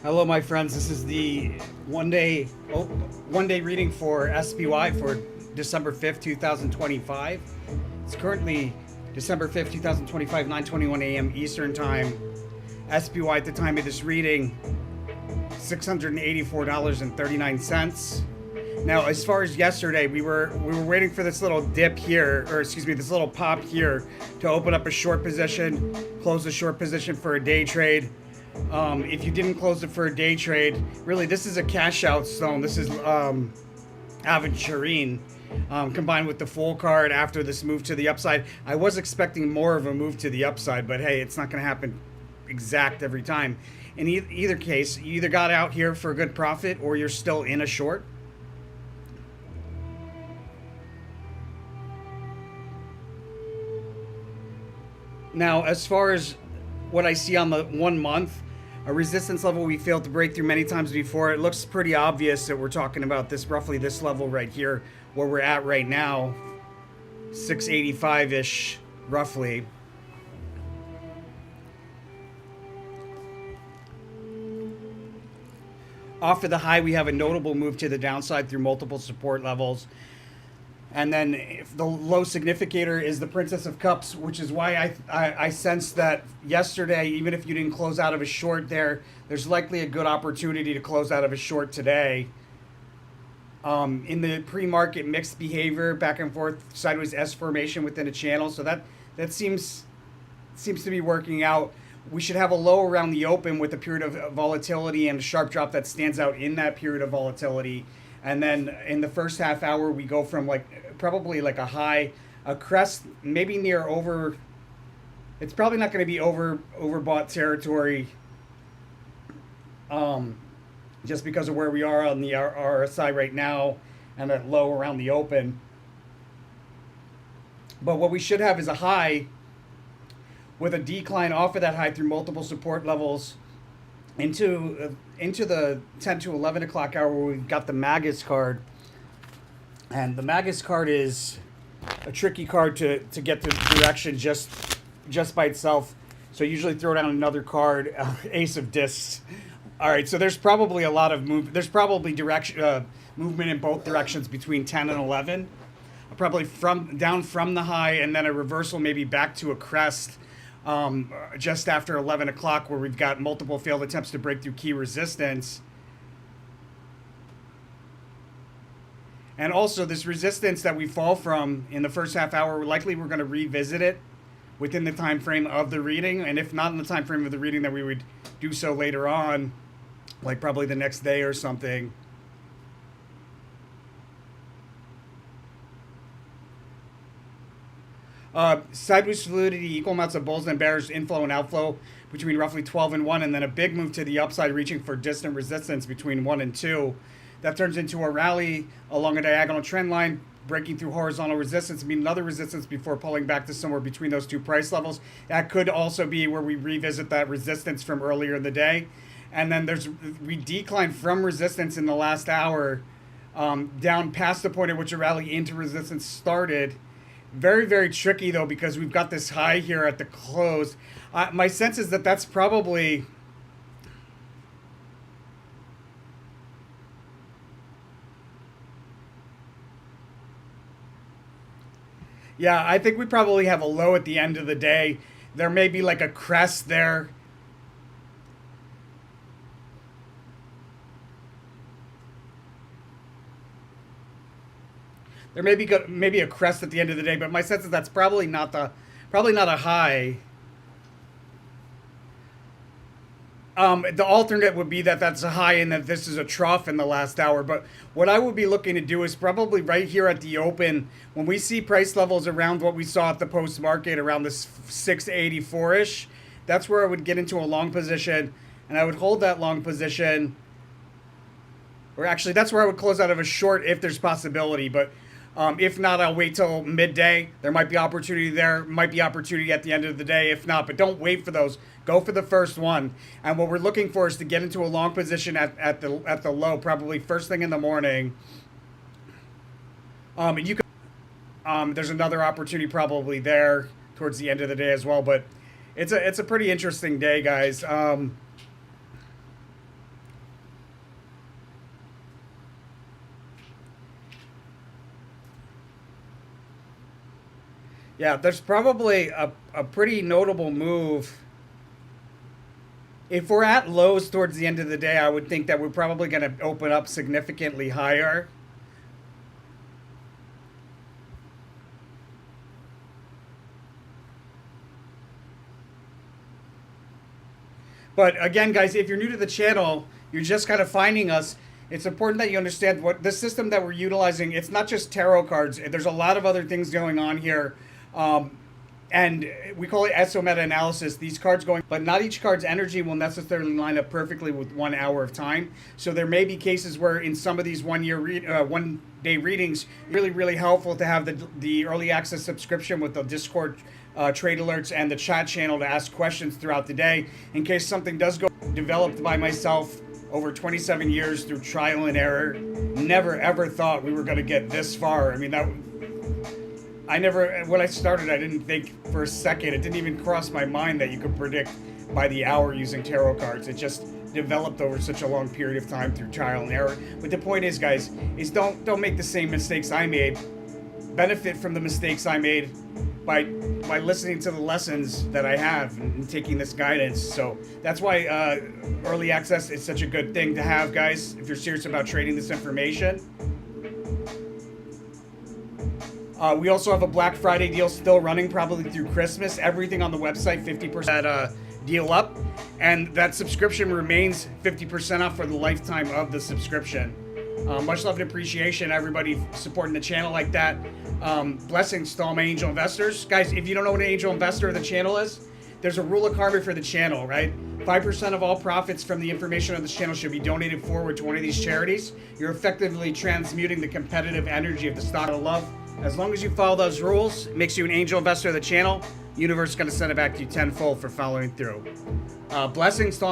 Hello, my friends. This is the one day reading for SPY for December 5th, 2025. It's currently December 5th, 2025, 9:21 a.m. Eastern Time. SPY at the time of this reading, $684.39. Now, as far as yesterday, we were waiting for this little dip here, or excuse me, this little pop here to open up a short position, close the short position for a day trade. If you didn't close it for a day trade, really this is a cash out zone. This is Aventurine combined with the full card after this move to the upside. I was expecting more of a move to the upside, but hey, it's not going to happen exact every time. In either case, you either got out here for a good profit or you're still in a short. Now, as far as what I see on the 1 month, a resistance level we failed to break through many times before. It looks pretty obvious that we're talking about this roughly this level right here where we're at right now, 685-ish roughly. Off of the high, we have a notable move to the downside through multiple support levels. And then if the low significator is the Princess of Cups, which is why I sensed that yesterday, even if you didn't close out of a short there, there's likely a good opportunity to close out of a short today. In the pre-market mixed behavior, back and forth, sideways S formation within a channel. So that seems to be working out. We should have a low around the open with a period of volatility and a sharp drop that stands out in that period of volatility. And then in the first half hour, we go from probably like a high, a crest, maybe near over. It's probably not going to be overbought territory, just because of where we are on the RSI right now, and that low around the open. But what we should have is a high with a decline off of that high through multiple support levels into the 10 to 11 o'clock hour where we've got the Magus card. And the Magus card is a tricky card to get the direction just by itself. So usually throw down another card, Ace of Discs. All right, so there's probably a lot of there's probably movement in both directions between 10 and 11. Probably down from the high and then a reversal maybe back to a crest just after 11 o'clock where we've got multiple failed attempts to break through key resistance. And also this resistance that we fall from in the first half hour, likely we're going to revisit it within the time frame of the reading. And if not in the time frame of the reading, then we would do so later on, like probably the next day or something. Sideways fluidity, equal amounts of bulls and bears, inflow and outflow between roughly 12 and 1, and then a big move to the upside reaching for distant resistance between 1 and 2. That turns into a rally along a diagonal trend line, breaking through horizontal resistance, meaning another resistance before pulling back to somewhere between those two price levels. That could also be where we revisit that resistance from earlier in the day. And then we decline from resistance in the last hour down past the point at which a rally into resistance started. Very, very tricky, though, because we've got this high here at the close. My sense is that that's probably... Yeah, I think we probably have a low at the end of the day. There may be like a crest there. There may be maybe a crest at the end of the day, but my sense is that's probably not a high. The alternate would be that that's a high and that this is a trough in the last hour. But what I would be looking to do is probably right here at the open, when we see price levels around what we saw at the post market, around this 684-ish, that's where I would get into a long position, and I would hold that long position. Or actually, that's where I would close out of a short if there's possibility, but if not, I'll wait till midday. There might be opportunity there, might be opportunity at the end of the day. If not, but don't wait for those. Go for the first one. And what we're looking for is to get into a long position at the low, probably first thing in the morning. And you can, there's another opportunity probably there towards the end of the day as well. But it's a pretty interesting day, guys. Yeah, there's probably a pretty notable move. If we're at lows towards the end of the day, I would think that we're probably going to open up significantly higher. But again, guys, if you're new to the channel, you're just kind of finding us. It's important that you understand what the system that we're utilizing. It's not just tarot cards. There's a lot of other things going on here. And we call it SO meta analysis. These cards going, but not each card's energy will necessarily line up perfectly with 1 hour of time. So there may be cases where in some of these 1 day readings, really helpful to have the early access subscription with the Discord trade alerts and the chat channel to ask questions throughout the day in case something does go. Developed by myself over 27 years through trial and error. Never ever thought we were going to get this far. I mean, when I started, I didn't think for a second, it didn't even cross my mind that you could predict by the hour using tarot cards. It just developed over such a long period of time through trial and error. But the point is, guys, is don't make the same mistakes I made. Benefit from the mistakes I made by listening to the lessons that I have and taking this guidance. So that's why early access is such a good thing to have, guys, if you're serious about trading this information. We also have a Black Friday deal still running probably through Christmas. Everything on the website, 50% deal up. And that subscription remains 50% off for the lifetime of the subscription. Much love and appreciation, everybody supporting the channel like that. Blessings to all my angel investors. Guys, if you don't know what an angel investor of the channel is, there's a rule of karma for the channel, right? 5% of all profits from the information on this channel should be donated forward to one of these charities. You're effectively transmuting the competitive energy of the stock of love. As long as you follow those rules, it makes you an angel investor of the channel. Universe is going to send it back to you tenfold for following through. Blessings to all my